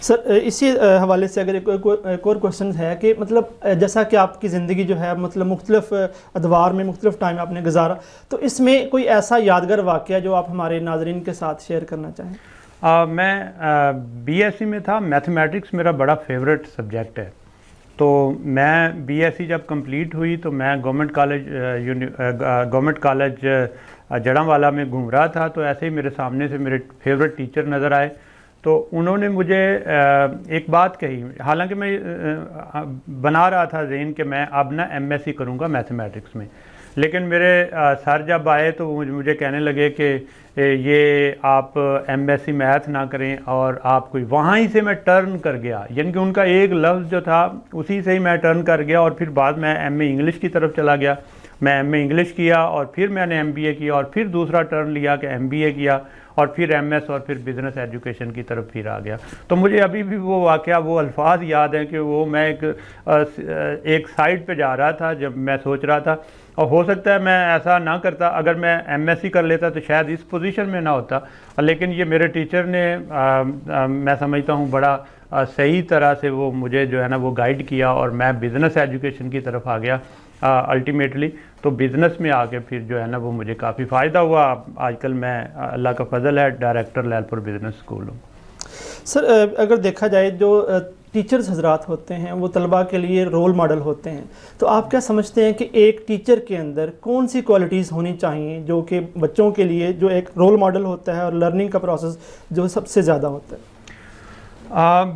سر اسی حوالے سے اگر ایک اور کوشچن ہے کہ مطلب جیسا کہ آپ کی زندگی جو ہے مطلب مختلف ادوار میں مختلف ٹائم آپ نے گزارا، تو اس میں کوئی ایسا یادگار واقعہ جو آپ ہمارے ناظرین کے ساتھ شیئر کرنا چاہیں؟ میں بی ایس سی میں تھا، میتھمیٹکس میرا بڑا فیوریٹ سبجیکٹ ہے. تو میں بی ایس سی جب کمپلیٹ ہوئی تو میں گورنمنٹ کالج جڑاں میں گھوم رہا تھا، تو ایسے ہی میرے سامنے سے میرے فیوریٹ ٹیچر نظر آئے. تو انہوں نے مجھے ایک بات کہی، حالانکہ میں بنا رہا تھا ذہن کہ میں اب نا ایم ایس سی کروں گا میتھمیٹکس میں، لیکن میرے سر جب آئے تو مجھے کہنے لگے کہ یہ آپ ایم ایس سی میتھ نہ کریں اور آپ کوئی، وہاں ہی سے میں ٹرن کر گیا، یعنی کہ ان کا ایک لفظ جو تھا اسی سے ہی میں ٹرن کر گیا، اور پھر بعد میں ایم اے انگلش کی طرف چلا گیا. میں ایم اے انگلش کیا اور پھر میں نے ایم بی اے کیا، اور پھر دوسرا ٹرن لیا کہ ایم بی اے کیا، اور پھر ایم ایس، اور پھر بزنس ایجوکیشن کی طرف پھر آ گیا. تو مجھے ابھی بھی وہ واقعہ، وہ الفاظ یاد ہیں کہ وہ میں ایک سائٹ پہ جا رہا تھا جب میں سوچ رہا تھا، اور ہو سکتا ہے میں ایسا نہ کرتا، اگر میں ایم ایس سی کر لیتا تو شاید اس پوزیشن میں نہ ہوتا. لیکن یہ میرے ٹیچر نے میں سمجھتا ہوں بڑا صحیح طرح سے وہ مجھے جو ہے نا وہ گائیڈ کیا، اور میں بزنس ایجوکیشن کی طرف آ گیا الٹیمیٹلی. تو بزنس میں آ کے پھر جو ہے نا وہ مجھے کافی فائدہ ہوا. آج کل میں اللہ کا فضل ہے ڈائریکٹر لیل پور بزنس اسکول ہوں. سر اگر دیکھا جائے جو ٹیچرز حضرات ہوتے ہیں وہ طلباء کے لیے رول ماڈل ہوتے ہیں، تو آپ کیا سمجھتے ہیں کہ ایک ٹیچر کے اندر کون سی کوالٹیز ہونی چاہیے جو کہ بچوں کے لیے جو ایک رول ماڈل ہوتا ہے اور لرننگ کا پروسیس جو سب سے زیادہ ہوتا ہے؟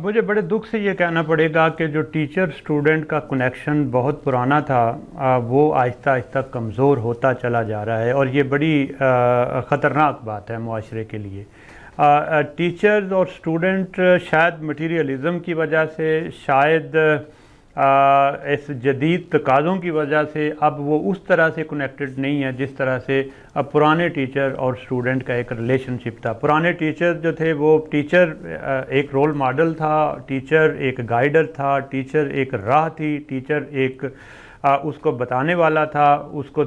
مجھے بڑے دکھ سے یہ کہنا پڑے گا کہ جو ٹیچر سٹوڈنٹ کا کنیکشن بہت پرانا تھا وہ آہستہ آہستہ کمزور ہوتا چلا جا رہا ہے، اور یہ بڑی خطرناک بات ہے معاشرے کے لیے. ٹیچرز اور سٹوڈنٹ شاید مٹیریلزم کی وجہ سے، شاید اس جدید تقاضوں کی وجہ سے اب وہ اس طرح سے کنیکٹڈ نہیں ہے جس طرح سے اب پرانے ٹیچر اور سٹوڈنٹ کا ایک ریلیشن شپ تھا. پرانے ٹیچر جو تھے وہ ٹیچر ایک رول ماڈل تھا، ٹیچر ایک گائیڈر تھا، ٹیچر ایک راہ تھی، ٹیچر ایک اس کو بتانے والا تھا، اس کو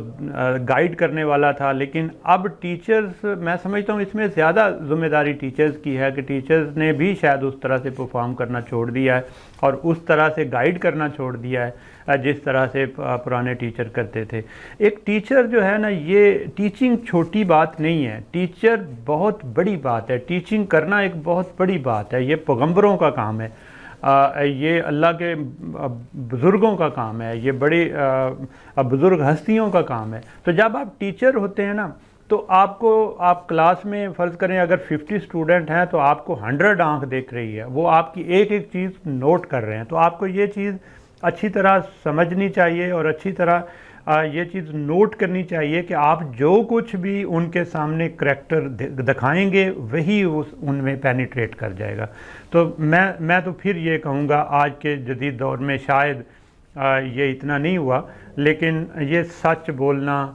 گائیڈ کرنے والا تھا. لیکن اب ٹیچرز، میں سمجھتا ہوں اس میں زیادہ ذمہ داری ٹیچرز کی ہے کہ ٹیچرز نے بھی شاید اس طرح سے پرفارم کرنا چھوڑ دیا ہے اور اس طرح سے گائیڈ کرنا چھوڑ دیا ہے جس طرح سے پرانے ٹیچر کرتے تھے. ایک ٹیچر جو ہے نا، یہ ٹیچنگ چھوٹی بات نہیں ہے، ٹیچر بہت بڑی بات ہے. ٹیچنگ کرنا ایک بہت بڑی بات ہے، یہ پیغمبروں کا کام ہے، یہ اللہ کے بزرگوں کا کام ہے، یہ بڑی بزرگ ہستیوں کا کام ہے. تو جب آپ ٹیچر ہوتے ہیں نا تو آپ کلاس میں فرض کریں اگر 50 اسٹوڈنٹ ہیں تو آپ کو 100 آنکھ دیکھ رہی ہے، وہ آپ کی ایک ایک چیز نوٹ کر رہے ہیں. تو آپ کو یہ چیز اچھی طرح سمجھنی چاہیے اور اچھی طرح یہ چیز نوٹ کرنی چاہیے کہ آپ جو کچھ بھی ان کے سامنے کریکٹر دکھائیں گے وہی ان میں پینیٹریٹ کر جائے گا. تو میں تو پھر یہ کہوں گا آج کے جدید دور میں شاید یہ اتنا نہیں ہوا، لیکن یہ سچ بولنا،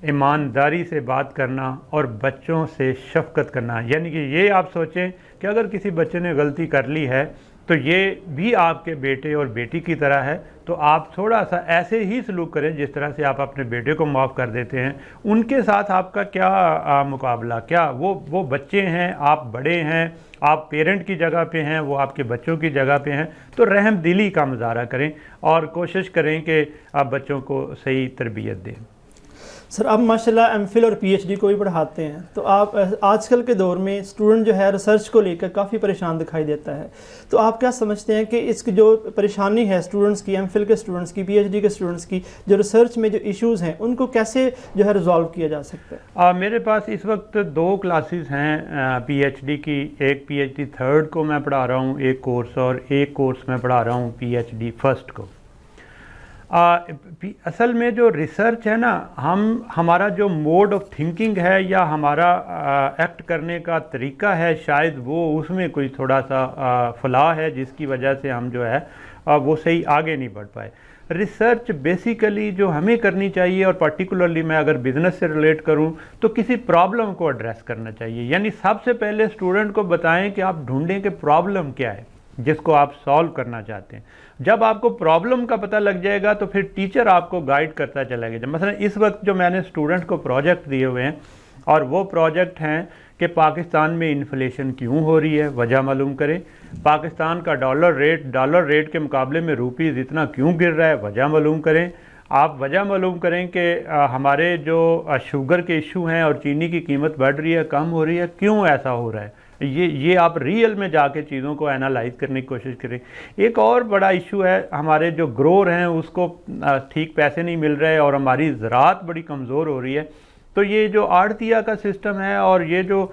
ایمانداری سے بات کرنا اور بچوں سے شفقت کرنا، یعنی کہ یہ آپ سوچیں کہ اگر کسی بچے نے غلطی کر لی ہے تو یہ بھی آپ کے بیٹے اور بیٹی کی طرح ہے، تو آپ تھوڑا سا ایسے ہی سلوک کریں جس طرح سے آپ اپنے بیٹے کو معاف کر دیتے ہیں. ان کے ساتھ آپ کا کیا مقابلہ، کیا وہ بچے ہیں، آپ بڑے ہیں، آپ پیرنٹ کی جگہ پہ ہیں، وہ آپ کے بچوں کی جگہ پہ ہیں. تو رحم دلی کا مظاہرہ کریں اور کوشش کریں کہ آپ بچوں کو صحیح تربیت دیں. سر آپ ماشاءاللہ ایم فل اور پی ایچ ڈی کو بھی پڑھاتے ہیں، تو آپ آج کل کے دور میں اسٹوڈنٹ جو ہے ریسرچ کو لے کر کافی پریشان دکھائی دیتا ہے، تو آپ کیا سمجھتے ہیں کہ اس کی جو پریشانی ہے اسٹوڈنٹس کی، ایم فل کے اسٹوڈنٹس کی، پی ایچ ڈی کے اسٹوڈنٹس کی، جو ریسرچ میں جو ایشوز ہیں ان کو کیسے جو ہے ریزالو کیا جا سکتا ہے؟ میرے پاس اس وقت 2 کلاسز ہیں پی ایچ ڈی کی. ایک پی ایچ ڈی 3rd کو میں پڑھا رہا ہوں ایک کورس، اور ایک کورس میں پڑھا رہا ہوں پی ایچ ڈی 1st کو. اصل میں جو ریسرچ ہے نا، ہمارا جو موڈ آف تھنکنگ ہے یا ہمارا ایکٹ کرنے کا طریقہ ہے، شاید وہ اس میں کوئی تھوڑا سا فلاح ہے جس کی وجہ سے ہم جو ہے وہ صحیح آگے نہیں بڑھ پائے. ریسرچ بیسیکلی جو ہمیں کرنی چاہیے، اور پرٹیکولرلی میں اگر بزنس سے ریلیٹ کروں تو کسی پرابلم کو ایڈریس کرنا چاہیے. یعنی سب سے پہلے اسٹوڈنٹ کو بتائیں کہ آپ ڈھونڈیں کہ پرابلم کیا ہے جس کو آپ سالو کرنا چاہتے ہیں. جب آپ کو پرابلم کا پتہ لگ جائے گا تو پھر ٹیچر آپ کو گائیڈ کرتا چلا گا. مثلا اس وقت جو میں نے اسٹوڈنٹ کو پروجیکٹ دیے ہوئے ہیں، اور وہ پروجیکٹ ہیں کہ پاکستان میں انفلیشن کیوں ہو رہی ہے، وجہ معلوم کریں۔ پاکستان کا ڈالر ریٹ کے مقابلے میں روپیز اتنا کیوں گر رہا ہے، وجہ معلوم کریں۔ آپ وجہ معلوم کریں کہ ہمارے جو شوگر کے ایشو ہیں اور چینی کی قیمت بڑھ رہی ہے، کم ہو رہی ہے، کیوں ایسا ہو رہا ہے، یہ آپ ریئل میں جا کے چیزوں کو اینالائز کرنے کی کوشش کریں۔ ایک اور بڑا ایشو ہے، ہمارے جو گروور ہیں اس کو ٹھیک پیسے نہیں مل رہے اور ہماری زراعت بڑی کمزور ہو رہی ہے۔ تو یہ جو آڑتیہ کا سسٹم ہے اور یہ جو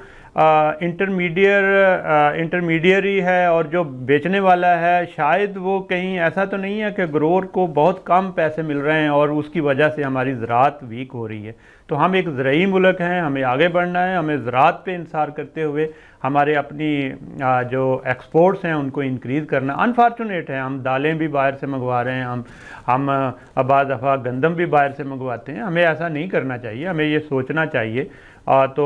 انٹرمیڈیری ہے اور جو بیچنے والا ہے، شاید وہ کہیں ایسا تو نہیں ہے کہ گروور کو بہت کم پیسے مل رہے ہیں اور اس کی وجہ سے ہماری زراعت ویک ہو رہی ہے۔ تو ہم ایک زرعی ملک ہیں، ہمیں آگے بڑھنا ہے، ہمیں زراعت پہ انحصار کرتے ہوئے ہمارے اپنی جو ایکسپورٹس ہیں ان کو انکریز کرنا۔ انفارچونیٹ ہے، ہم دالیں بھی باہر سے منگوا رہے ہیں، ہم بعض دفعہ گندم بھی باہر سے منگواتے ہیں۔ ہمیں ایسا نہیں کرنا چاہیے، ہمیں یہ سوچنا چاہیے۔ تو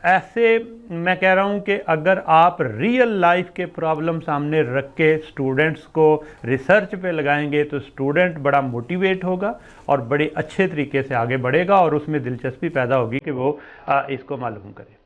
ایسے میں کہہ رہا ہوں کہ اگر آپ ریئل لائف کے پرابلم سامنے رکھ کے اسٹوڈنٹس کو ریسرچ پہ لگائیں گے تو اسٹوڈنٹ بڑا موٹیویٹ ہوگا اور بڑے اچھے طریقے سے آگے بڑھے گا اور اس میں دلچسپی پیدا ہوگی کہ وہ اس کو معلوم کرے۔